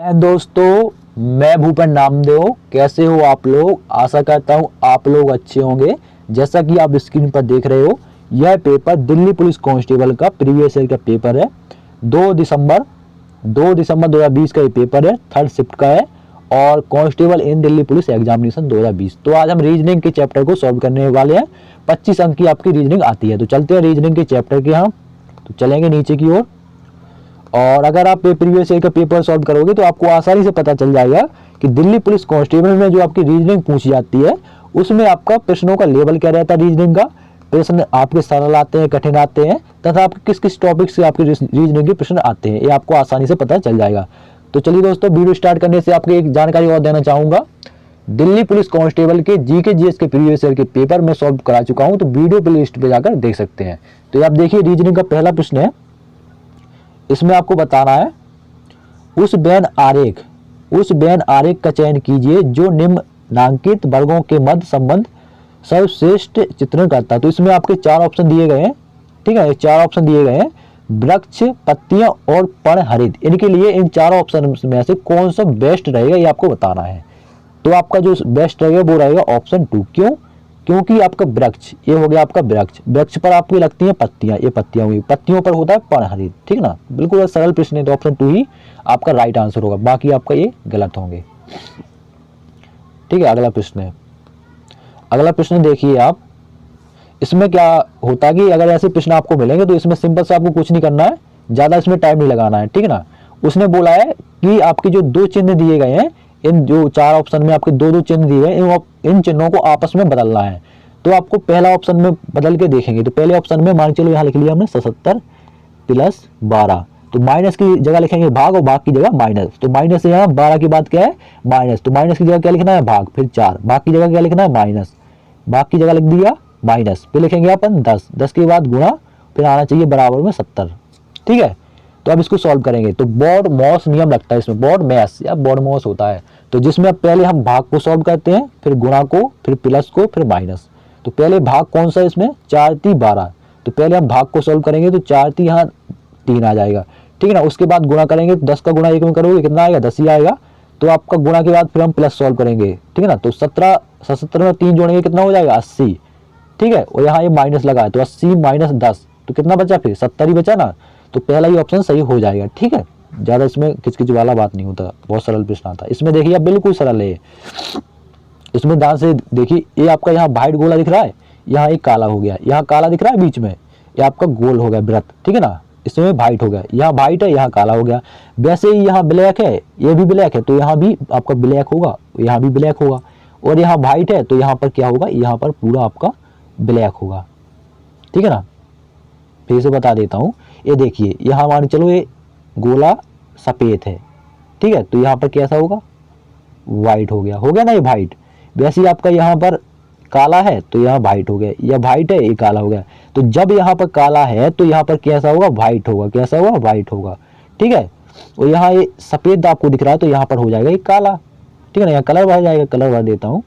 दोस्तों, मैं भूपेन नामदेव। कैसे हो आप लोग? आशा करता हूँ आप लोग अच्छे होंगे। जैसा कि आप स्क्रीन पर देख रहे हो, यह पेपर दिल्ली पुलिस कांस्टेबल का प्रीवियस ईयर का पेपर है। 2 दिसंबर 2020 का ये पेपर है, 3rd शिफ्ट का है और कांस्टेबल इन दिल्ली पुलिस एग्जामिनेशन 2020। तो आज हम रीजनिंग के चैप्टर को सॉल्व करने वाले हैं। 25 अंक की आपकी रीजनिंग आती है। तो चलते हैं रीजनिंग के चैप्टर के। यहाँ तो चलेंगे नीचे की ओर। और अगर आप प्रीवियस ईयर का पेपर सॉल्व करोगे तो आपको आसानी से पता चल जाएगा कि दिल्ली पुलिस कांस्टेबल में जो आपकी रीजनिंग पूछी जाती है उसमें आपका प्रश्नों का लेवल क्या रहता है। रीजनिंग का प्रश्न आपके सरल आते हैं, कठिन आते हैं, तथा आपके किस किस टॉपिक से आपके रीजनिंग के प्रश्न आते हैं, ये आपको आसानी से पता चल जाएगा। तो चलिए दोस्तों, वीडियो स्टार्ट करने से आपको एक जानकारी और देना चाहूंगा। दिल्ली पुलिस कांस्टेबल के जीके जीएस के प्रीवियस ईयर के पेपर में सॉल्व करा चुका हूं, तो वीडियो प्ले लिस्ट पे जाकर देख सकते हैं। तो आप देखिए, रीजनिंग का पहला प्रश्न है। इसमें आपको बताना है उस बेन आरेख का चयन कीजिए जो निम्नांकित वर्गों के मध्य संबंध सर्वश्रेष्ठ चित्रण करता है। तो इसमें आपके 4 ऑप्शन दिए गए हैं। ठीक है, 4 ऑप्शन दिए गए हैं, वृक्ष, पत्तियां और पर्णहरित। इनके लिए इन 4 ऑप्शन में से कौन सा बेस्ट रहेगा ये आपको बताना है। तो आपका जो बेस्ट रहेगा वो रहेगा ऑप्शन 2। क्यों? क्योंकि आपका वृक्ष, ये हो गया आपका वृक्ष। वृक्ष पर आपको लगती हैं पत्तियां, ये पत्तियां हुई, पत्तियों पर होता है पर्णहरित। ठीक ना, बिल्कुल सरल प्रश्न है। तो ऑप्शन 2 ही आपका राइट आंसर होगा, बाकी आपका ये गलत होंगे। ठीक है, अगला प्रश्न है। अगला प्रश्न देखिए आप। इसमें क्या होता है कि अगर ऐसे प्रश्न आपको मिलेंगे तो इसमें सिंपल से आपको कुछ नहीं करना है, ज्यादा इसमें टाइम नहीं लगाना है। ठीक है ना। उसने बोला है कि आपके जो 2 चिन्ह दिए गए हैं, इन जो 4 ऑप्शन में आपके 2 चिन्ह दिए गए, इन चिन्हों को आपस में बदलना है। तो आपको पहला ऑप्शन में बदल के देखेंगे। तो पहले ऑप्शन में मान चलो यहाँ लिख लिया हमने 77 + 12। तो माइनस की जगह लिखेंगे भाग और भाग की जगह माइनस। तो माइनस यहाँ 12 की बात क्या है, माइनस। तो माइनस की जगह क्या लिखना है, भाग, फिर 4, भाग की जगह क्या लिखना है, माइनस, भाग की जगह लिख दिया माइनस, फिर लिखेंगे अपन 10, 10 के बाद गुणा, फिर आना चाहिए बराबर में 70। ठीक है, तो अब इसको सॉल्व करेंगे। तो बॉड मॉस नियम लगता है इसमें, बॉड मैस या बॉड मॉस होता है। तो जिसमें अब पहले हम भाग को सॉल्व करते हैं, फिर गुणा को, फिर प्लस को, फिर माइनस। तो पहले भाग कौन सा है इसमें, 4 × 12। तो पहले हम भाग को सॉल्व करेंगे तो 4 × यहाँ 3 आ जाएगा। ठीक है ना। उसके बाद गुणा करेंगे, 10 का गुणा 1 में करोगे कितना आएगा, 10 ही आएगा। तो आपका गुणा के बाद फिर हम प्लस सॉल्व करेंगे। ठीक है ना। तो 77 में 3 जोड़ेंगे कितना हो जाएगा, 80। ठीक है, और यहाँ ये माइनस लगा है तो 80 - 10 तो कितना बचा, फिर 70 ही बचा ना। तो पहला ही ऑप्शन सही हो जाएगा। ठीक है, ज्यादा इसमें किचकिच वाला बात नहीं होता, बहुत सरल प्रश्न आता है इसमें। देखिए बिल्कुल सरल है। इसमें ध्यान से देखिए, ये आपका यहाँ व्हाइट गोला दिख रहा है, यहाँ एक काला हो गया, यहाँ काला दिख रहा है बीच में, ये आपका गोल हो गया वृत्त। ठीक है ना, इसमें व्हाइट हो गया, यहाँ व्हाइट है, यहाँ काला हो गया। वैसे ही यहाँ ब्लैक है, ये भी ब्लैक है, तो यहाँ भी आपका ब्लैक होगा, यहाँ भी ब्लैक होगा। और यहाँ व्हाइट है तो यहाँ पर क्या होगा, यहाँ पर पूरा आपका ब्लैक होगा। ठीक है ना। फिर से बता देता हूँ, ये देखिए यहाँ मान चलो ये गोला सफेद है। ठीक है, तो यहाँ पर कैसा होगा, व्हाइट हो गया ना ये व्हाइट। वैसे ही आपका यहाँ पर काला है तो यहाँ व्हाइट हो गया, यह व्हाइट है, ये काला हो गया। तो जब यहाँ पर काला है तो यहाँ पर कैसा होगा, व्हाइट होगा। कैसा होगा, व्हाइट होगा। ठीक है, और यहाँ ये सफेद आपको दिख रहा है तो यहाँ पर हो जाएगा ये काला। ठीक है ना। यहाँ कलर भर जाएगा, कलर भर देता हूँ।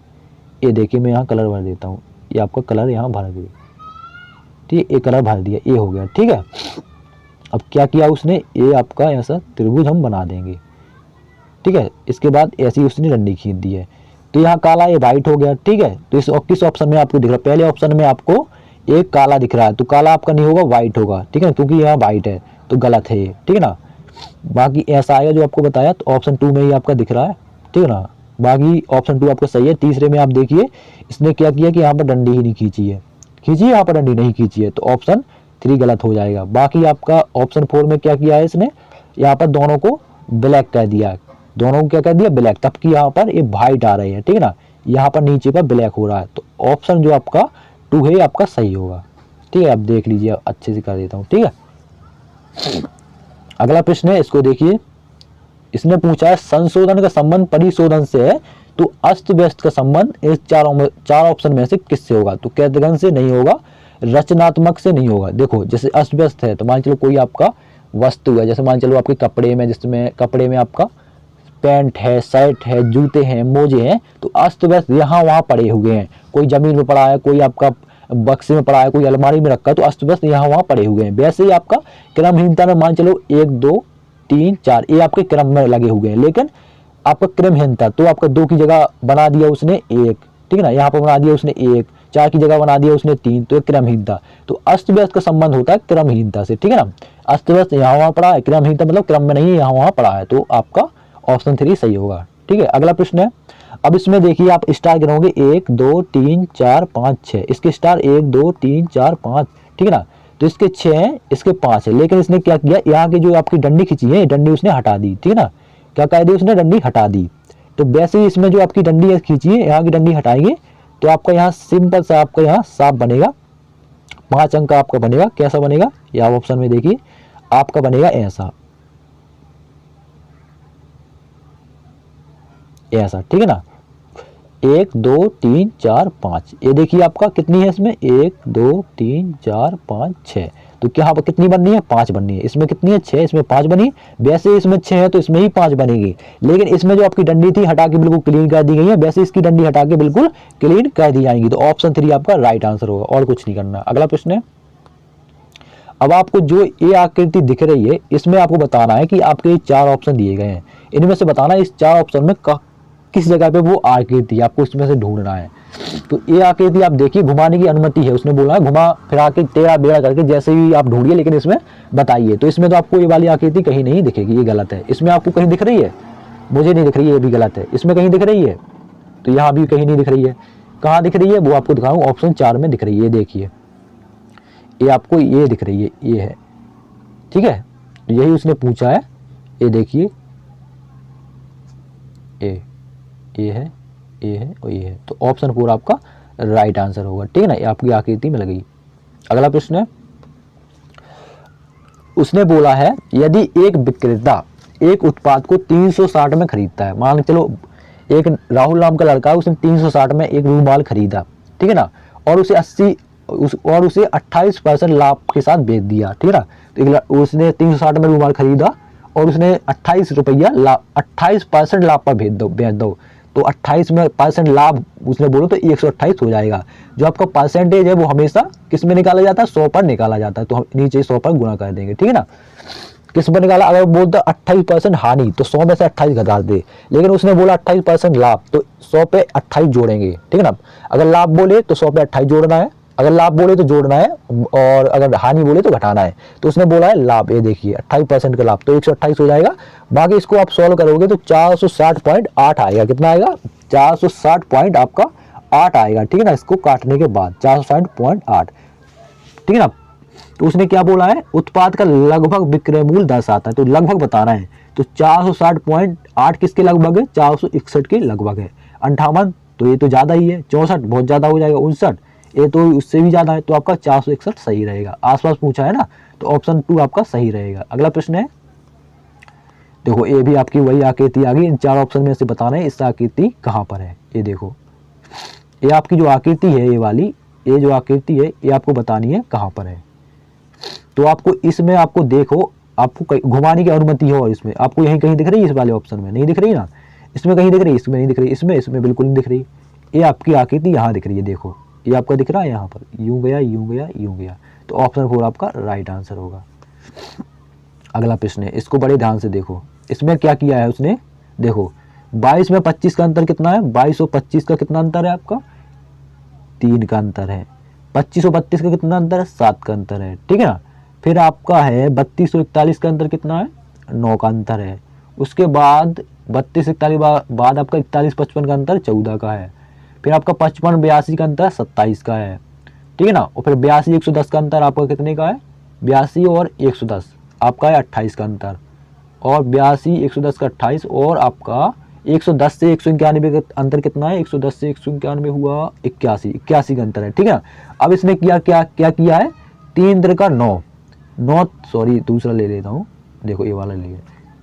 ये देखिए मैं यहाँ कलर भर देता हूँ, ये आपका कलर यहाँ भर दिया। ठीक है, ये कलर भर दिया, ये हो गया। ठीक है, अब क्या किया उसने, ये आपका ऐसा त्रिभुज हम बना देंगे। ठीक है, इसके बाद ऐसी उसने डंडी खींच दी है तो यहाँ काला, ये व्हाइट हो गया। ठीक है, तो इस किस ऑप्शन में आपको दिख रहा है, पहले ऑप्शन में आपको एक काला दिख रहा है, तो काला आपका नहीं होगा, व्हाइट होगा। ठीक है, क्योंकि यहाँ व्हाइट है तो गलत है ये। ठीक है ना। बाकी ऐसा आएगा जो आपको बताया, तो ऑप्शन 2 में ही आपका दिख रहा है। ठीक है ना, बाकी ऑप्शन 2 आपका सही है। तीसरे में आप देखिए इसने क्या किया कि यहाँ पर डंडी ही नहीं खींची है, खींची यहाँ पर डंडी नहीं खींची है, तो ऑप्शन 3 गलत हो जाएगा। बाकी आपका ऑप्शन 4 में क्या किया है इसने, यहाँ पर दोनों को ब्लैक कर दिया, दोनों को क्या कर दिया, ब्लैक, तब कि यहाँ पर ये व्हाइट आ रहे हैं। ठीक है ना, यहाँ पर नीचे पर ब्लैक हो रहा है। तो ऑप्शन जो आपका 2 है आपका सही होगा। ठीक है, अब देख लीजिए, अच्छे से कर देता हूँ। ठीक है, अगला प्रश्न है, इसको देखिए। इसने पूछा है संशोधन का संबंध परिशोधन से है तो अस्त व्यस्त का संबंध इस 4 ऑप्शन में से किससे होगा। तो कैदगन से नहीं होगा, रचनात्मक से नहीं होगा। देखो जैसे अस्त व्यस्त है तो मान चलो कोई आपका वस्तु है, जैसे मान चलो आपके कपड़े में, जिसमें कपड़े में आपका पैंट है, शर्ट है, जूते हैं, मोजे हैं, तो अस्त व्यस्त यहाँ वहाँ पड़े हुए हैं। कोई जमीन में पड़ा है, कोई आपका बक्से में पड़ा है, कोई अलमारी में रखा है, तो अस्त व्यस्त यहाँ वहाँ पड़े हुए हैं। वैसे ही आपका क्रमहीनता में मान चलो 1 2 3 4 ये आपके क्रम में लगे हुए हैं, लेकिन आपका क्रमहीन था तो आपका 2 की जगह बना दिया उसने 1, ठीक है ना, यहाँ पर बना दिया उसने 1, 4 की जगह बना दिया उसने 3, तो ये क्रमहीन था। तो अस्त व्यस्त का संबंध होता है क्रमहीनता से, ठीक है ना। अस्त व्यस्त यहाँ वहाँ पड़ा है, क्रमहीनता मतलब क्रम में नहीं यहाँ वहाँ पड़ा है, तो आपका ऑप्शन 3 सही होगा, ठीक है। अगला प्रश्न है, अब इसमें देखिए आप स्टार गिनोगे 1 2 3 4 5 6, इसके स्टार 1 2 3 4 5, ठीक है ना। तो इसके 6 हैं, इसके 5 है, लेकिन इसने क्या किया, यहाँ की जो आपकी डंडी खींची है डंडी उसने हटा दी, ठीक है ना। क्या कर दी उसने, डंडी हटा दी। तो वैसे ही इसमें जो आपकी डंडी है खींची है, यहाँ की डंडी हटाएंगे तो आपका यहाँ सिंपल सा आपका यहाँ साफ बनेगा, 5 अंक का आपका बनेगा। कैसा बनेगा, या ऑप्शन में देखिए आपका बनेगा ऐसा, ऐसा, ठीक है ना। 1 2 3 4 5, ये देखिए आपका कितनी है इसमें, 1 2 3 4 5 6, तो क्या यहाँ पर कितनी बननी है, 5 बननी है। इसमें कितनी है, 6, इसमें 5 बनी। वैसे इसमें 6 है तो इसमें ही 5 बनेगी, लेकिन इसमें जो आपकी डंडी थी हटा के बिल्कुल क्लीन कर दी गई है, वैसे इसकी डंडी हटा के बिल्कुल क्लीन कर दी जाएंगी। तो ऑप्शन 3 आपका राइट आंसर होगा, और कुछ नहीं करना। अगला प्रश्न है, अब आपको जो ये आकृति दिख रही है इसमें आपको बताना है कि आपके 4 ऑप्शन दिए गए हैं, इनमें से बताना है इस 4 ऑप्शन में किस जगह पे वो आकृति आपको इसमें से ढूंढना है। तो ये आकृति आप देखिए, घुमाने की अनुमति है, उसने बोला है घुमा फिरा के टेढ़ा बेड़ा करके जैसे भी आप ढूंढिए, लेकिन इसमें बताइए। तो इसमें तो आपको ये वाली आकृति कहीं नहीं दिखेगी, ये गलत है। इसमें आपको कहीं दिख रही है, मुझे नहीं दिख रही है, ये भी गलत है। इसमें कहीं दिख रही है, तो यहाँ भी कहीं नहीं दिख रही है। कहाँ दिख रही है वो आपको दिखाऊँ, ऑप्शन 4 में दिख रही है, देखिए ये आपको ये दिख रही है, ये है, ठीक है। यही उसने पूछा है, ये देखिए ये है, ये है और ये है, तो ऑप्शन 4 आपका राइट आंसर होगा, ठीक है ना। ये आपकी आकृति में लगी। अगला प्रश्न है, उसने बोला है यदि एक विक्रेता एक उत्पाद को 360 में खरीदता है, मान चलो एक राहुल नाम का लड़का है, उसने 360 में एक रूमाल खरीदा, ठीक है ना, और उसे 28% लाभ के साथ बेच दिया, ठीक है ना। तो उसने 360 में रूमाल खरीदा और उसने 28% लाभ पर बेच दो, तो 28% लाभ उसने बोलो तो 128 हो जाएगा। जो आपका परसेंटेज है वो हमेशा किस में निकाला जाता है, 100 पर निकाला जाता है, तो हम नीचे 100 पर गुणा कर देंगे, ठीक है ना। किस पर निकाला, अगर बोलता 28% हानि तो 100 में से 28 घटा दे, लेकिन उसने बोला 28% लाभ तो 100 पे 28 जोड़ेंगे, ठीक है ना। अगर लाभ बोले तो 100 पे 28 जोड़ना है, अगर लाभ बोले तो जोड़ना है, और अगर हानि बोले तो घटाना है। तो उसने बोला है लाभ, ये देखिए 28% का लाभ, तो 128 हो जाएगा। बाकी इसको आप सॉल्व करोगे तो 460.8 आएगा। कितना आएगा, 460 आपका 8 आएगा, ठीक है ना। इसको काटने के बाद 460.8, ठीक है ना। तो उसने क्या बोला है, उत्पाद का लगभग विक्रय मूल्य दर्शाता है, तो लगभग बताना है। तो 460.8 किसके लगभग है, 461 के लगभग है। 58 तो ये तो ज्यादा ही है, 64 बहुत ज्यादा हो जाएगा, 59 ये तो उससे भी ज्यादा है, तो आपका 461 सही रहेगा। आसपास पूछा है ना, तो ऑप्शन 2 आपका सही रहेगा। अगला प्रश्न है, देखो ये भी आपकी वही आकृति आ गई। इन 4 ऑप्शन में से बताना है इस आकृति कहाँ पर है। ये देखो ये आपकी जो आकृति है, ये वाली ये जो आकृति है ये आपको बतानी है कहाँ पर है। तो आपको इसमें आपको देखो, आपको घुमाने की अनुमति है, और इसमें आपको यहीं कहीं दिख रही है, इस वाले ऑप्शन में नहीं दिख रही ना, इसमें कहीं दिख रही है, इसमें नहीं दिख रही, इसमें बिल्कुल नहीं दिख रही। ये आपकी आकृति यहाँ दिख रही है, देखो ये आपका दिख रहा है, यहाँ पर यूं गया यूं गया यूं गया, तो ऑप्शन 4 आपका राइट आंसर होगा। अगला प्रश्न है, इसको बड़े ध्यान से देखो। इसमें क्या किया है उसने, देखो 22 में 25 का अंतर कितना है, 22 और 25 का कितना अंतर है आपका, 3 का अंतर है। 25 और 32 का कितना अंतर है, 7 का अंतर है, ठीक है ना। फिर आपका है 32 और 41 का अंतर कितना है, 9 का अंतर है। उसके बाद 32 41 बाद आपका 41 55 का अंतर 14 का है। फिर आपका 55 82 का अंतर 27 का है, ठीक है ना। और फिर 82 110 का अंतर आपका कितने का है, 82 और 110 आपका है 28 का अंतर, और 82 110 का 28, और आपका 110 से 191 का अंतर कितना है, 110 से 191 हुआ 81 का अंतर है, ठीक है ना। अब इसने क्या किया है, 3 3 का 9 सॉरी दूसरा ले लेता हूँ, देखो ये वाला ले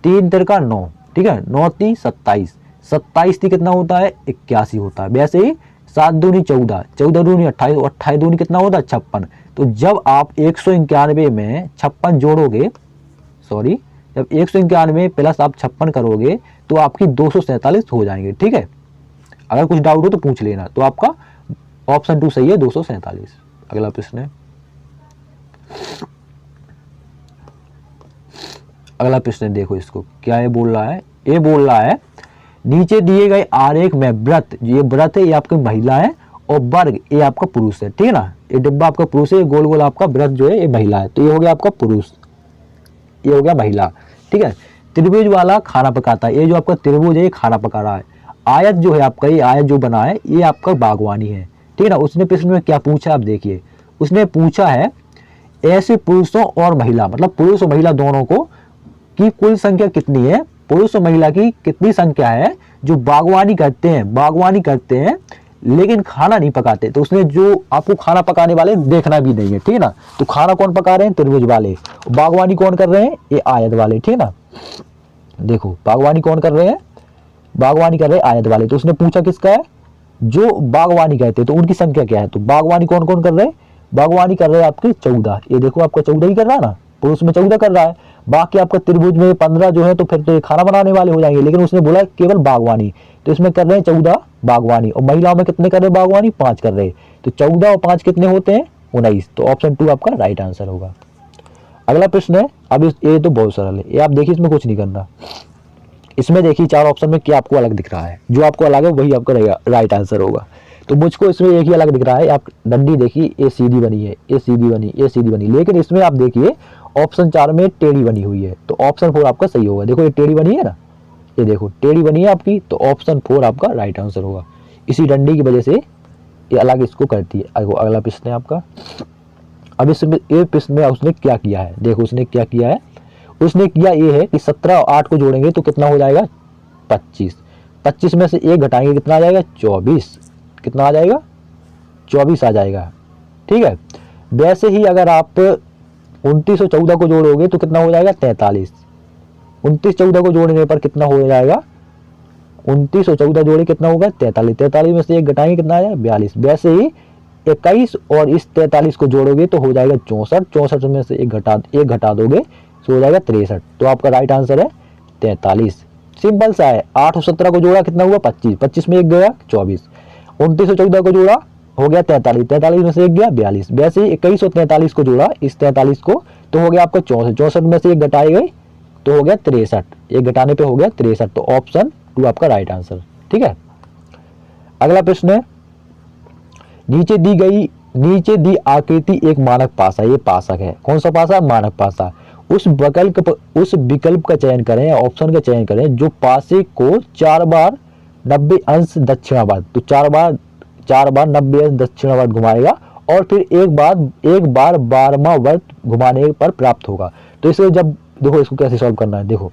3 3 का 9, ठीक है, 9 3 27 27 कितना होता है, 81 होता है। वैसे ही 7 दूनी 14 14 दूनी 28 और 28 दूनी कितना होता है, 56। तो जब आप 191 में 56 जोड़ोगे, सॉरी जब 191 प्लस आप 56 करोगे तो आपकी 247 हो जाएंगे, ठीक है। अगर कुछ डाउट हो तो पूछ लेना। तो आपका ऑप्शन 2 सही है, 247। अगला प्रश्न है, अगला प्रश्न देखो, इसको क्या ये बोल रहा है, ये बोल रहा है नीचे दिए गए आरेख में व्रत, ये व्रत है ये आपकी महिला है और वर्ग ये आपका पुरुष है, ठीक है ना। ये डिब्बा आपका पुरुष है, ये गोल गोल आपका व्रत जो है ये महिला है, तो ये हो गया आपका पुरुष, ये हो गया महिला, ठीक है। त्रिभुज वाला खाना पकाता है, ये जो आपका त्रिभुज है ये खाना पका रहा है। आयत जो है आपका, ये आयत जो बना है ये आपका बागवानी है, ठीक है ना। उसने प्रश्न में क्या पूछा आप देखिए, उसने पूछा है ऐसे पुरुषों और महिला, मतलब पुरुष और महिला दोनों को की कुल संख्या कितनी है, पुरुष और महिला की कितनी संख्या है जो बागवानी करते हैं लेकिन खाना नहीं पकाते। तो उसने जो आपको खाना पकाने वाले देखना भी नहीं है, ठीक है ना। तो खाना कौन पका रहे हैं, त्रिभुज वाले, बागवानी कौन कर रहे हैं, ये आयत वाले, ठीक है ना। देखो बागवानी कौन कर रहे हैं, बागवानी कर रहे हैं आयत वाले। तो उसने पूछा किसका है, जो बागवानी कहते हैं, तो उनकी संख्या क्या है। तो बागवानी कौन कौन कर रहे हैं, बागवानी कर रहे हैं आपके 14, ये देखो आपका 14 ही कर रहा है ना, पुरुष में 14 कर रहा है, बाकी आपका त्रिभुज में 15 जो है, तो फिर तो ये खाना बनाने वाले हो जाएंगे, लेकिन उसने बोला केवल बागवानी, तो इसमें कर रहे हैं 14 बागवानी। और महिलाओं में कितने कर रहे हैं बागवानी, 5 कर रहे हैं, तो 14 और 5 कितने होते हैं, 19। तो ऑप्शन 2 आपका राइट आंसर होगा। अगला प्रश्न है, अब ये तो बहुत सरल है, ये आप देखिए, इसमें कुछ नहीं करना। इसमें देखिए 4 ऑप्शन में क्या आपको अलग दिख रहा है, जो आपको अलग है वही आपका राइट आंसर होगा। तो मुझको इसमें एक ही अलग दिख रहा है, आप डंडी देखिए, ये सीधी बनी है, ये सीधी बनी, ये सीधी बनी, लेकिन इसमें आप देखिए ऑप्शन 4 में टेढ़ी बनी हुई है, तो ऑप्शन 4 आपका सही होगा। देखो ये टेढ़ी बनी है ना, ये देखो टेढ़ी बनी है आपकी, तो ऑप्शन 4 आपका राइट आंसर होगा। इसी डंडी की वजह से ये अलग इसको करती है। अगला प्रश्न है आपका, अब इसमें ये प्रश्न में उसने क्या किया है, देखो उसने क्या किया है, उसने किया ये है कि 17 और 8 को जोड़ेंगे तो कितना हो जाएगा, 25, 25 में से 1 घटाएंगे कितना आ जाएगा, 24, कितना आ जाएगा, 24 आ जाएगा, ठीक है। वैसे ही अगर आप 29 और 14 को जोड़ोगे तो कितना हो जाएगा, 43, 29 14 को जोड़ने पर कितना हो जाएगा, 29 और 14 जोड़े कितना होगा, 43, 43 में से 1 घटाएंगे कितना आ जाएगा, 42। वैसे ही 21 और इस 43 को जोड़ोगे तो हो जाएगा 64, 64 में से 1 घटा दोगे तो हो जाएगा 63। तो आपका राइट आंसर है 43, सिंपल सा है। 8 और 17 को जोड़ा कितना हुआ, 25, 25 में 1 गया 24, 29 और 14 को जोड़ा हो गया 43, 43 में से 1 गया 42। वैसे ही 21 और 43 को जोड़ा, इस 43 को, तो हो गया आपका 64, 64 में से 1 घटाए गए तो हो गया 63, 1 घटाने पे हो गया 63। तो ऑप्शन 2 आपका राइट आंसर, ठीक है। अगला प्रश्न है, नीचे दी आकृति एक मानक पासा, ये पासक है, कौन सा पासा, मानक पासा। उस विकल्प का चयन करें या ऑप्शन का चयन करें जो पासे को 4 बार 90 अंश दक्षिणावर्त, तो 4 बार 90 अंश दक्षिणावर्त घुमाएगा और फिर एक बार 12वां वर्त घुमाने पर प्राप्त होगा। तो इसे जब देखो, इसको कैसे सॉल्व करना है, देखो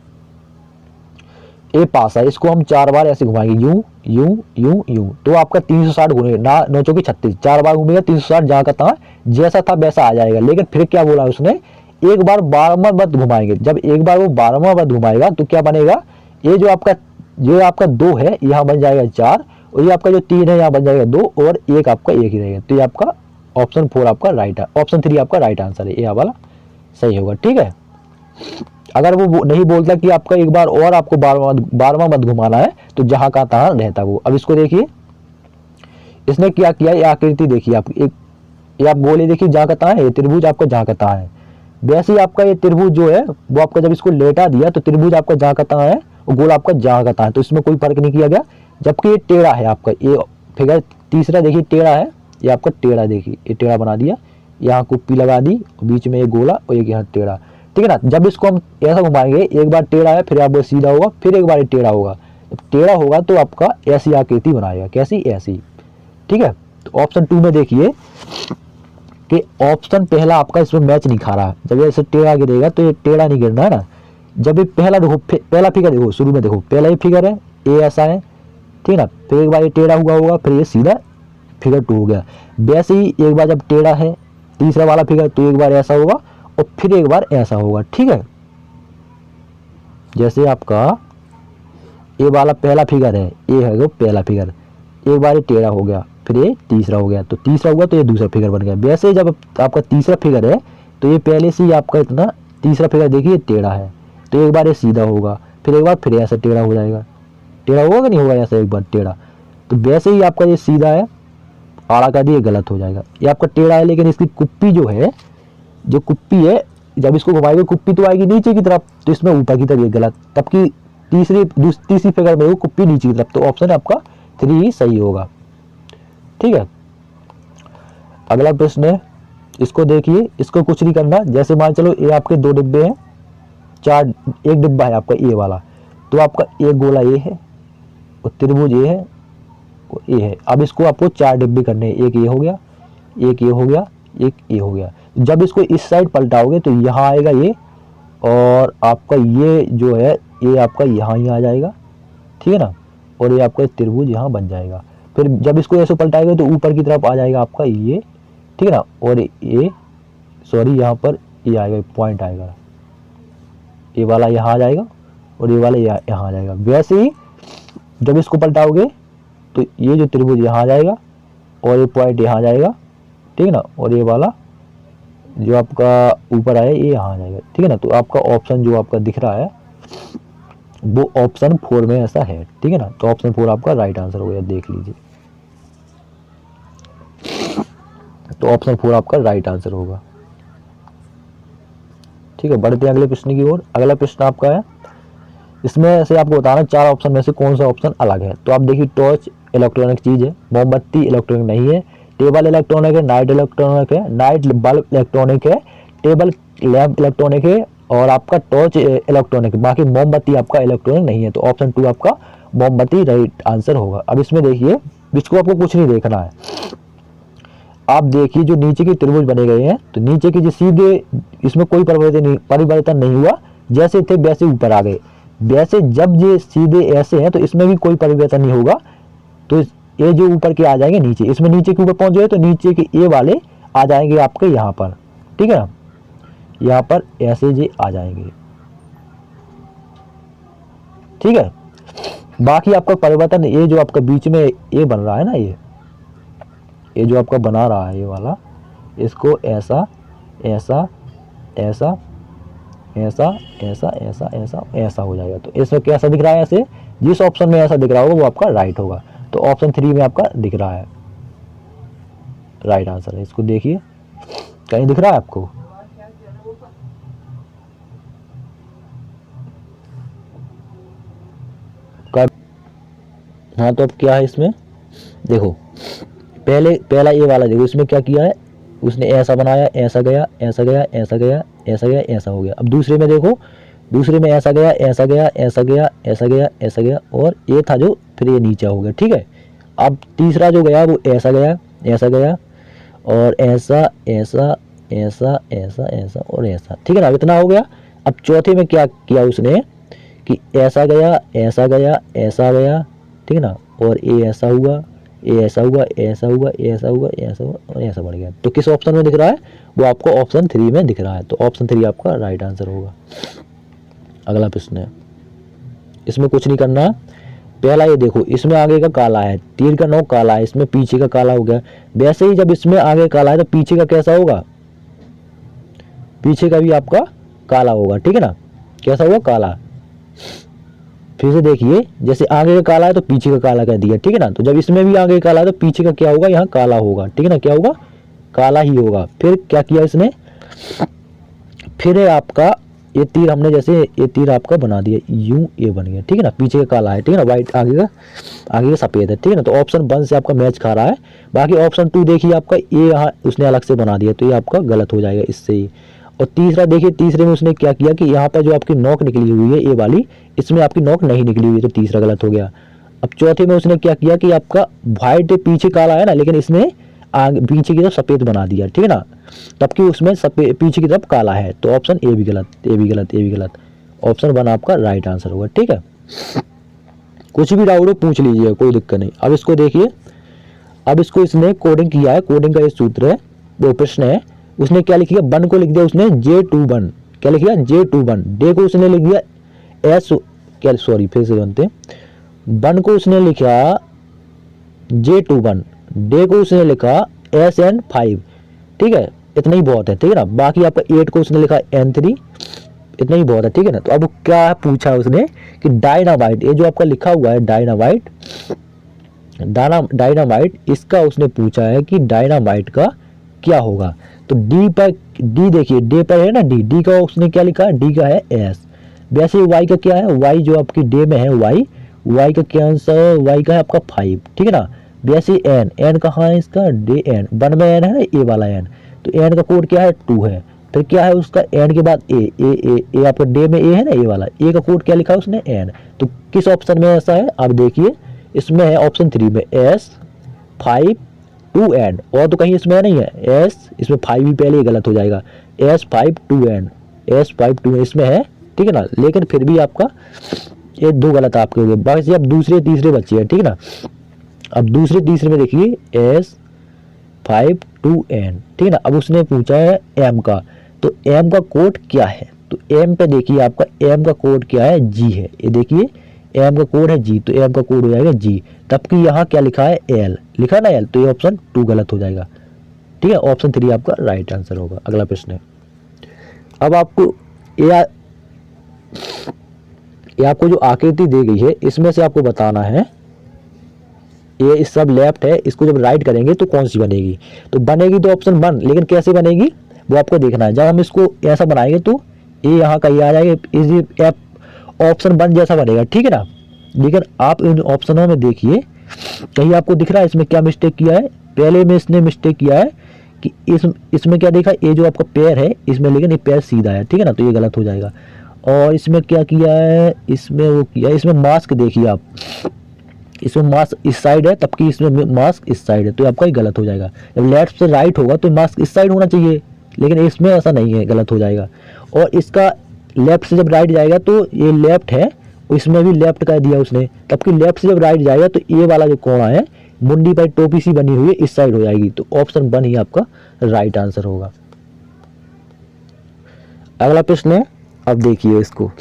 ये पासा है, इसको हम 4 बार ऐसे घुमाएंगे, यूं यूं यूं यूं, तो आपका 360 घूमेगा ना, 9 चौकी 36, 4 बार घूमेगा 360, जहाँ का तहाँ जैसा था वैसा आ जाएगा। लेकिन फिर क्या बोला उसने, एक बार 12वां वर्त घुमाएंगे, जब एक बार वो 12वां वर्त घुमाएगा तो क्या बनेगा, ये जो आपका 2 है यहाँ बन जाएगा 4, और ये आपका जो 3 है यहाँ बन जाएगा 2, और एक आपका 1 ही रहेगा। तो ये आपका ऑप्शन 4 आपका राइट है, ऑप्शन 3 आपका राइट आंसर है, ये वाला सही होगा, ठीक है। अगर वो नहीं बोलता कि आपका एक बार और आपको 12वां मत घुमाना है तो जहां का तहां रहता वो। अब इसको देखिए, इसने क्या किया, ये आकृति देखिए आप, ये आप गोले देखिए जहां का तहां है, ये त्रिभुज आपका जहां का तहां है। वैसे ही आपका ये त्रिभुज जो है वो आपका जब इसको लेटा दिया तो त्रिभुज आपका जहां का तहां है और गोल आपका जहां का तहां है, तो इसमें कोई फर्क नहीं किया गया। जबकि ये टेढ़ा है आपका, ये फिगर तीसरा देखिए टेढ़ा है, ये आपका टेढ़ा देखिए, ये टेढ़ा बना दिया, यहाँ कुप्पी लगा दी, बीच में एक गोला और एक यहाँ टेढ़ा, ठीक है ना। जब इसको हम ऐसा घुमाएंगे, एक बार टेढ़ा है फिर आपको सीधा होगा, फिर एक बार टेढ़ा होगा, जब टेढ़ा होगा तो आपका ऐसी आकृति बनाएगा, कैसी, ऐसी, ठीक है। तो ऑप्शन 2 में देखिए कि ऑप्शन पहला आपका इसमें मैच नहीं खा रहा। जब ऐसे टेढ़ा गिरेगा तो ये टेढ़ा नहीं गिरना है ना। जब ये पहला देखो, पहला फिगर देखो, शुरू में देखो पहला ही फिगर है, ये ऐसा है, ठीक है ना, फिर एक बार ये टेढ़ा हुआ होगा, फिर ये सीधा फिगर 2 हो गया। वैसे ही एक बार जब टेढ़ा है तीसरा वाला फिगर तो एक बार ऐसा होगा और फिर एक बार ऐसा होगा, ठीक है। जैसे आपका ये वाला पहला फिगर है, ये है वो पहला फिगर, एक बार ये टेढ़ा हो गया, फिर ये तीसरा हो गया, तो तीसरा हुआ तो ये दूसरा फिगर बन गया। वैसे जब आपका तीसरा फिगर है तो ये पहले से ही आपका इतना तीसरा फिगर देखिए टेढ़ा है, तो एक बार ये सीधा होगा, फिर एक बार फिर ऐसा टेढ़ा हो जाएगा, टेढ़ा होगा कि नहीं होगा, ऐसा एक बार टेढ़ा। तो वैसे ही आपका ये सीधा है, आड़ा कर दिए गलत हो जाएगा। ये आपका टेढ़ा है लेकिन इसकी कुप्पी जो है, जो कुप्पी है जब इसको घुमाएंगे कुप्पी तो आएगी नीचे की तरफ, तो इसमें ऊपर की तरफ, ये गलत। तब की तीसरी फिगर में कुप्पी नीचे की तरफ, तो ऑप्शन आपका 3 ही सही होगा। ठीक है, अगला प्रश्न है, इसको देखिए, इसको कुछ नहीं करना। जैसे मान चलो ये आपके 2 डिब्बे हैं, एक डिब्बा है आपका ए वाला, तो आपका एक गोला ये है और त्रिभुज ये है और ये है। अब इसको आपको 4 डिब्बे करने हैं, एक ये हो गया, एक ये हो गया, एक ये हो गया। जब इसको इस साइड पलटाओगे तो यहाँ आएगा ये, और आपका ये जो है ये आपका यहाँ ही आ जाएगा, ठीक है ना, और ये आपका त्रिभुज यहाँ बन जाएगा। फिर जब इसको ऐसे पलटाएगा तो ऊपर की तरफ आ जाएगा आपका ये, ठीक है ना, और ये सॉरी यहाँ पर ये आएगा, पॉइंट आएगा, ये वाला यहाँ आ जाएगा और ये वाला यहाँ आ जाएगा। वैसे ही जब इसको पलटाओगे तो ये जो त्रिभुज यहाँ आ जाएगा और ये पॉइंट यहाँ आ जाएगा, ठीक है ना, और ये वाला जो आपका ऊपर आया ये यहाँ आ जाएगा, ठीक है ना। तो आपका ऑप्शन जो आपका दिख रहा है वो ऑप्शन 4 में ऐसा है, ठीक है ना। तो ऑप्शन 4 आपका राइट आंसर हो गया, देख लीजिए। तो ऑप्शन 4 आपका राइट आंसर होगा। ठीक है, बढ़ते हैं अगले प्रश्न की ओर। अगला प्रश्न आपका है, इसमें से आपको बताना 4 ऑप्शन में से कौन सा ऑप्शन अलग है। तो आप देखिए, टॉर्च इलेक्ट्रॉनिक चीज है, मोमबत्ती इलेक्ट्रॉनिक नहीं है, टेबल इलेक्ट्रॉनिक है, नाइट इलेक्ट्रॉनिक है, नाइट बल्ब इलेक्ट्रॉनिक है, टेबल लैंप इलेक्ट्रॉनिक है, और आपका टॉर्च इलेक्ट्रॉनिक। बाकी मोमबत्ती आपका इलेक्ट्रॉनिक नहीं है, तो ऑप्शन 2 आपका मोमबत्ती राइट आंसर होगा। अब इसमें देखिए, इसको आपको कुछ नहीं देखना है। आप देखिए जो नीचे की त्रिभुज बने गए हैं, तो नीचे की जो सीधे, इसमें कोई परिवर्तन नहीं हुआ, जैसे थे वैसे ऊपर आ गए। वैसे जब ये सीधे ऐसे हैं तो इसमें भी कोई परिवर्तन नहीं होगा, तो ये जो ऊपर के आ जाएंगे नीचे, इसमें नीचे के ऊपर पहुंच जाए तो नीचे के ये वाले आ जाएंगे आपके यहाँ पर, ठीक है ना, यहाँ पर ऐसे जे आ जाएंगे, ठीक है। बाकी आपका परिवर्तन, ये जो आपका बीच में ये बन रहा है ना, ये जो आपका बना रहा है ये वाला, इसको ऐसा ऐसा ऐसा ऐसा ऐसा ऐसा ऐसा ऐसा हो जाएगा। तो इसमें कैसा दिख रहा है, ऐसे जिस ऑप्शन में ऐसा दिख रहा होगा वो आपका राइट होगा। तो ऑप्शन 3 में आपका दिख रहा है, राइट आंसर है। इसको देखिए, कहीं दिख रहा है आपको? हाँ, तो अब क्या है इसमें देखो, पहला ये वाला देखो, इसमें क्या किया है उसने, ऐसा बनाया, ऐसा गया, ऐसा गया, ऐसा गया, ऐसा गया, ऐसा हो गया। अब दूसरे में देखो, दूसरे में ऐसा गया, ऐसा गया, ऐसा गया, ऐसा गया, ऐसा गया, और ये था जो, फिर ये नीचे हो गया, ठीक है। अब तीसरा जो गया वो ऐसा गया, ऐसा गया, और ऐसा ऐसा ऐसा ऐसा ऐसा और ऐसा, ठीक है ना। अब इतना हो गया। अब चौथे में क्या किया उसने कि ऐसा गया, ऐसा गया, ऐसा गया, ठीक है ना, और ये ऐसा हुआ, ये ऐसा हुआ, ऐसा हुआ, ऐसा हुआ, ऐसा हुआ, और ऐसा बढ़ गया। तो किस ऑप्शन में दिख रहा है, वो आपको ऑप्शन 3 में दिख रहा है। तो ऑप्शन 3 आपका राइट आंसर होगा। अगला प्रश्न है, इसमें कुछ नहीं करना। पहला ये देखो, इसमें आगे का काला है, तीर का नोक काला है, इसमें पीछे का काला हो गया। वैसे ही जब इसमें आगे काला है तो पीछे का कैसा होगा, पीछे का भी आपका काला होगा, ठीक है ना। कैसा होगा, काला। फिर से देखिए, जैसे आगे का काला है तो पीछे का काला कर दिया, ठीक है ना। तो जब इसमें भी आगे काला है तो पीछे का क्या होगा, यहाँ काला होगा, ठीक है ना। क्या होगा, काला ही होगा। फिर क्या किया इसने, फिर आपका ये तीर हमने, जैसे ये तीर आपका बना दिया, यूं ये बन गया, ठीक है ना। पीछे का काला है, ठीक है ना, व्हाइट, आगे का सफेद है, ठीक है ना। तो ऑप्शन 1 से आपका मैच खा रहा है। बाकी ऑप्शन 2 देखिए, आपका ये यहाँ उसने अलग से बना दिया, तो ये आपका गलत हो जाएगा इससे ही। और तीसरा देखिए, तीसरे में उसने क्या किया कि यहाँ पर जो आपकी नोक निकली हुई है ये वाली, इसमें आपकी नोक नहीं निकली हुई है, तो तीसरा गलत हो गया। अब चौथे में उसने क्या किया कि आपका व्हाइट पीछे काला है ना, लेकिन इसने आगे पीछे की तरफ सफेद बना दिया, ठीक है ना, तबकि उसमें सफेद पीछे की तरफ काला है। तो ऑप्शन ए भी गलत, ए भी गलत, ए भी गलत। ऑप्शन 1 आपका राइट आंसर होगा, ठीक है। कुछ भी डाउट हो पूछ लीजिए, कोई दिक्कत नहीं। अब इसको देखिए, अब इसको इसने कोडिंग किया है, कोडिंग का ये सूत्र है, वो प्रश्न है। उसने क्या लिख दिया, 1 को लिख दिया उसने J21, क्या लिख दिया, J21। डे को उसने लिख दिया एस, क्या, सॉरी फिर से बनते, 1 को उसने लिखा J21, डे को उसने लिखा SN5, ठीक है, इतना ही बहुत है, ठीक है ना। बाकी आपका 8 को उसने लिखा N3, इतना ही बहुत है, ठीक है ना। तो अब क्या पूछा उसने कि डायनामाइट, ये जो आपका लिखा हुआ है डायनामाइट, डायनामाइट, इसका उसने पूछा है कि डायनामाइट का क्या होगा। तो डी पर डी देखिए, डी पर है ना डी, डी का उसने क्या लिखा है, डी का है एस। वैसे वाई का क्या है, वाई जो आपकी डे में है वाई, वाई का क्या आंसर है, वाई का है आपका 5, ठीक है ना। वैसे एन, एन कहाँ है इसका, डे एन, वन में एन है ना, ए वाला एन, तो एन का कोड क्या है 2 है। फिर क्या है उसका एन के बाद ए, ए ए ए आपका डे में ए है ना, ए वाला, ए का कोड क्या लिखा है उसने एन। तो किस ऑप्शन में ऐसा है, आप देखिए इसमें है ऑप्शन 3 में एस 5 2 एन, और तो कहीं इसमें नहीं है एस, इसमें 5 भी पहले ही गलत हो जाएगा, एस 5 2 एन, एस 5 2 इसमें है, ठीक है ना। लेकिन फिर भी आपका ये 2 गलत आपके हो गए, बाकी अब दूसरे तीसरे बच्चे हैं, ठीक है ना। अब दूसरे तीसरे में देखिए एस 5 2 एन, ठीक है ना। अब उसने पूछा है एम का, तो एम का कोड क्या है, तो एम पे देखिए आपका एम का कोड क्या है, जी है, ये देखिए एम का कोड है जी, तो एम का कोड हो जाएगा जी। तब कि यहाँ क्या लिखा है एल, लिखा ना एल, तो ये ऑप्शन 2 गलत हो जाएगा, ठीक है। ऑप्शन 3 आपका राइट आंसर होगा। अगला प्रश्न है, अब आपको ये आपको जो आकृति दी गई है इसमें से आपको बताना है, ये इस सब लेफ्ट है, इसको जब राइट करेंगे तो कौन सी बनेगी, तो बनेगी तो ऑप्शन 1, लेकिन कैसे बनेगी वो आपको देखना है। जब हम इसको ऐसा बनाएंगे तो ये यहाँ का ये आ जाएगा, इसी ऑप्शन 1 जैसा बनेगा, ठीक है ना। लेकिन आप इन ऑप्शनों में देखिए कहीं आपको दिख रहा है इसमें क्या मिस्टेक किया है, पहले में इसने मिस्टेक किया है कि इसमें क्या देखा, ये जो आपका पैर है इसमें, लेकिन ये पैर सीधा है, ठीक है ना, तो ये गलत हो जाएगा। और इसमें क्या किया है, इसमें वो किया, इसमें मास्क देखिए आप, इसमें मास्क इस साइड है तब कि इसमें मास्क इस साइड है, तो आपका ही गलत हो जाएगा। जब लेफ्ट से राइट होगा तो मास्क इस साइड होना चाहिए, लेकिन इसमें ऐसा नहीं है, गलत हो जाएगा। और इसका लेफ्ट से जब राइट जाएगा तो ये लेफ्ट है, इसमें भी लेफ्ट का दिया उसने, तब कि लेफ्ट से जब राइट जाएगा तो ये वाला जो कोना है, मुंडी पर टोपी सी बनी हुई है, इस साइड हो जाएगी, तो ऑप्शन 1 ही आपका राइट आंसर होगा। अगला प्रश्न है, अब देखिए इसको,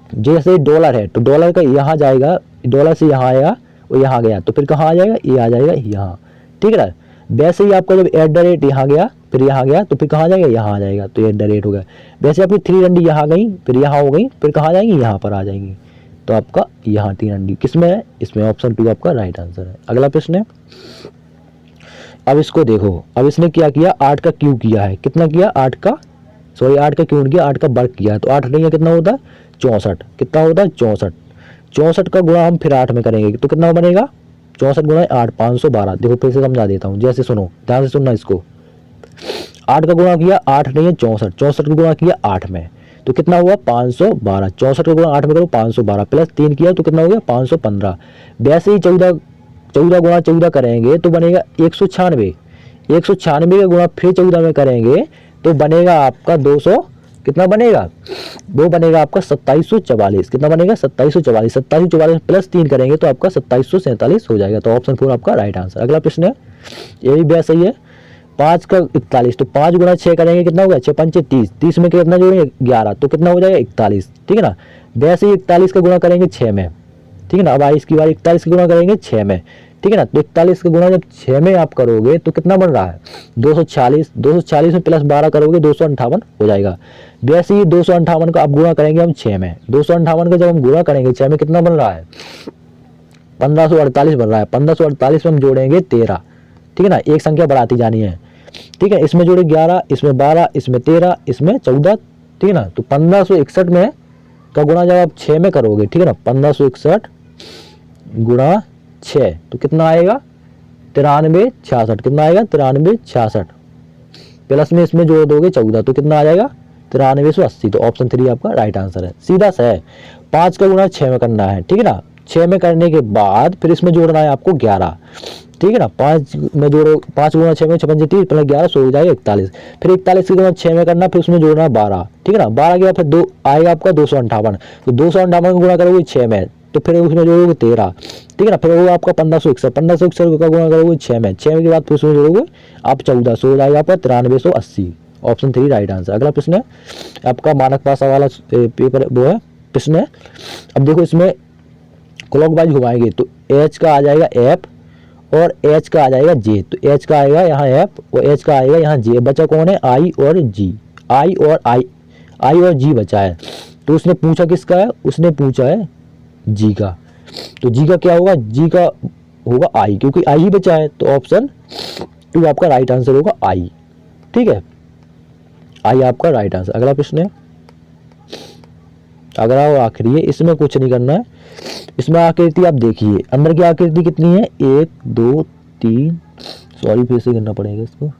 जैसे डॉलर है तो डॉलर का यहाँ जाएगा, डॉलर से यहाँ आएगा, वो यहाँ गया तो फिर कहाँ आ जाएगा, ये आ जाएगा यहाँ, ठीक है ना। वैसे ही आपका जब @ यहाँ गया फिर यहाँ गया तो फिर कहाँ जाएगा, यहाँ आ जाएगा, तो @ हो गया। वैसे आपकी 3 डंडी यहाँ गई फिर यहाँ हो गई, फिर कहाँ जाएंगी, यहाँ पर आ जाएंगी, तो आपका यहाँ 3 डंडी किसमें है, इसमें ऑप्शन 2 आपका राइट आंसर है। अगला प्रश्न है, अब इसको देखो, अब इसने क्या किया, 8 का क्यूब किया है, कितना किया 8 का, सॉरी 8 का क्यूब किया, 8 का वर्ग किया, तो 8 नहीं है कितना होता है 64, कितना होता है 64, 64 का गुणा हम फिर 8 में करेंगे तो कितना बनेगा, 64 गुणा 8 512। देखो फिर से समझा देता हूँ, जैसे सुनो ध्यान से सुनना इसको, 8 का गुणा किया 8 नहीं है 64, 64 का गुणा किया 8 में तो कितना हुआ 512, 64 का गुणा 8 में करो 512 प्लस 3 किया तो कितना हो गया 515। वैसे ही 14 गुणा 14 करेंगे तो बनेगा 196, 196 का गुणा फिर 14 में करेंगे तो बनेगा आपका 200, कितना बनेगा, वो बनेगा आपका 2744, कितना बनेगा 2744, 2744 प्लस 3 करेंगे तो आपका 2747 हो जाएगा, तो ऑप्शन 4 आपका राइट आंसर। अगला प्रश्न है, ये भी बेस सही है, 5 का 41, तो 5 गुणा 6 करेंगे कितना होगा 6 पंचे 30, 30 में कितना जोड़ेंगे 11, तो कितना हो जाएगा 41, ठीक है ना। वैसे ही 41 का गुणा करेंगे 6 में, ठीक है ना। अब इसकी बार 41 का गुणा करेंगे 6 में, ठीक है ना। तो 41 का गुणा जब 6 में आप करोगे तो कितना बन रहा है 240, 240 में प्लस 12 करोगे 258 हो जाएगा। वैसे ही 258 का आप गुणा करेंगे हम 6 में, 258 का जब हम गुणा करेंगे 6 में कितना बन रहा है 1548 बन रहा है, 1548 में हम जोड़ेंगे 13, ठीक है ना, एक संख्या बढ़ाती जानी है, ठीक है। इसमें जोड़े 11, इसमें 12, इसमें 13, इसमें 14, ठीक है ना। तो 1561 में का गुणा जब आप 6 में करोगे, ठीक है ना, 1561 गुणा 6 तो कितना आएगा 9366, कितना आएगा 9366 प्लस में इसमें जोड़ दोगे 14 तो कितना आ जाएगा 9380, तो ऑप्शन 3 आपका राइट आंसर है। सीधा सा है, 5 का गुणा 6 में करना है, ठीक है ना। 6 में करने के बाद फिर इसमें जोड़ना है आपको 11, ठीक है ना। 5 में जोड़ो, 5 गुणा 6 में 6 पंजे 30 प्लस 11 सो जाएगा 41, फिर 41 के गुणा 6 में करना, फिर उसमें जोड़ना है 12, ठीक है ना। 12 के बाद फिर 2 आएगा आपका 258, तो 258 का गुणा करोगे 6 में तो फिर उसमें जोड़ोगे 13, ठीक है ना। फिर वो आपका 1561, 1561 का गुणा करोगे 6 में, 6 के बाद फिर उसमें जोड़ोगे आप 14, सो जाएगा आपका 9380, ऑप्शन 3 राइट आंसर। अगला प्रश्न है आपका मानक भाषा वाला पेपर वो है प्रश्न है। अब देखो इसमें क्लॉकवाइज घुमाएंगे तो एच का आ जाएगा एफ और एच का आ जाएगा जे, तो एच का आएगा यहाँ एफ और एच का आएगा यहाँ जे, बचा कौन है आई और जी, आई और जी बचा है। तो उसने पूछा किसका है, उसने पूछा है जी का, तो जी का क्या होगा, जी का होगा आई, क्योंकि आई ही बचा है, तो ऑप्शन 2 आपका राइट आंसर होगा आई, ठीक है। आई आपका राइट आंसर। अगला प्रश्न है, अगला और आखिरी है, इसमें कुछ नहीं करना है। इसमें आकृति आप देखिए, अंदर की आकृति कितनी है, 1 2 3, सॉरी फिर से करना पड़ेगा इसको।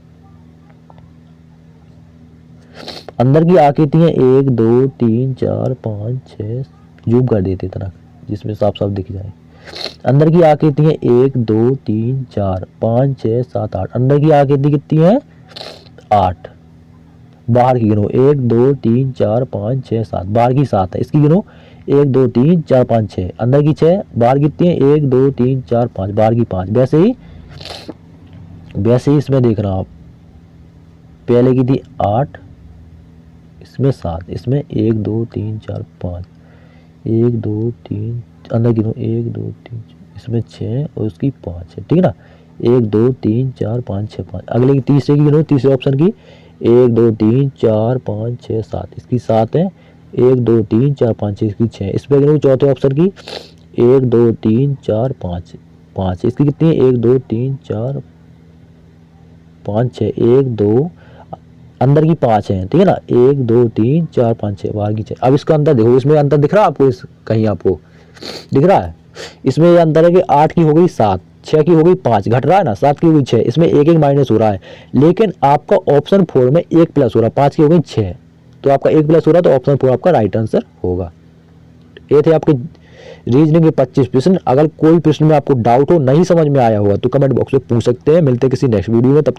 अंदर की आकृति है 1 2 3 4 5 6, जूम कर देते तरह जिसमें साफ साफ दिख जाए। अंदर की आकृति है 1 2 3 4 5 6 7 8, अंदर की आकृति कितनी है, 8। बाहर की गिनो, 1 2 3 4 5 6 7, बाहर की 7 है, इसकी गिनो 1 2 3 4 5 6, अंदर की 6, बाहर कितनी है, 1 2 3 4 5, बाहर की 5। वैसे ही इसमें देखना आप, पहले की थी 8, इसमें 7, इसमें 1 2 3 4 5, 1 2 3, अंदर गिनो 1 2 3, इसमें 6 और उसकी 5 है, ठीक है ना, 1 2 3 4 5 6 5। अगले की तीसरे की गिनो, तीसरे ऑप्शन की 1 2 3 4 5 6 7, इसकी 7 है, 1 2 3 4 5 6, इसकी 6। इस पर गिनो चौथे ऑप्शन की 1 2 3 4 5 5, इसकी कितनी है, 1 2 3 4 5 6, 1 2, अंदर की 5 है, ठीक है ना, 1 2 3 4 5 6, बाहर की 6। अब इसका अंतर देखो, इसमें अंतर दिख रहा है आपको, इस कहीं आपको दिख रहा है, इसमें ये अंतर है कि 8 की हो गई 7, 6 की हो गई 5, घट रहा है ना, 7 की हो गई 6, इसमें 1 1 माइनस हो रहा है। लेकिन आपका ऑप्शन 4 में 1 प्लस हो रहा है, 5 की हो गई 6, तो आपका 1 प्लस हो रहा है, तो ऑप्शन 4 आपका राइट आंसर होगा। ये थे आपके रीजनिंग के 25 प्रश्न। अगर कोई प्रश्न में आपको डाउट हो, नहीं समझ में आया हुआ, तो कमेंट बॉक्स में पूछ सकते हैं। मिलते हैं किसी नेक्स्ट वीडियो में, तब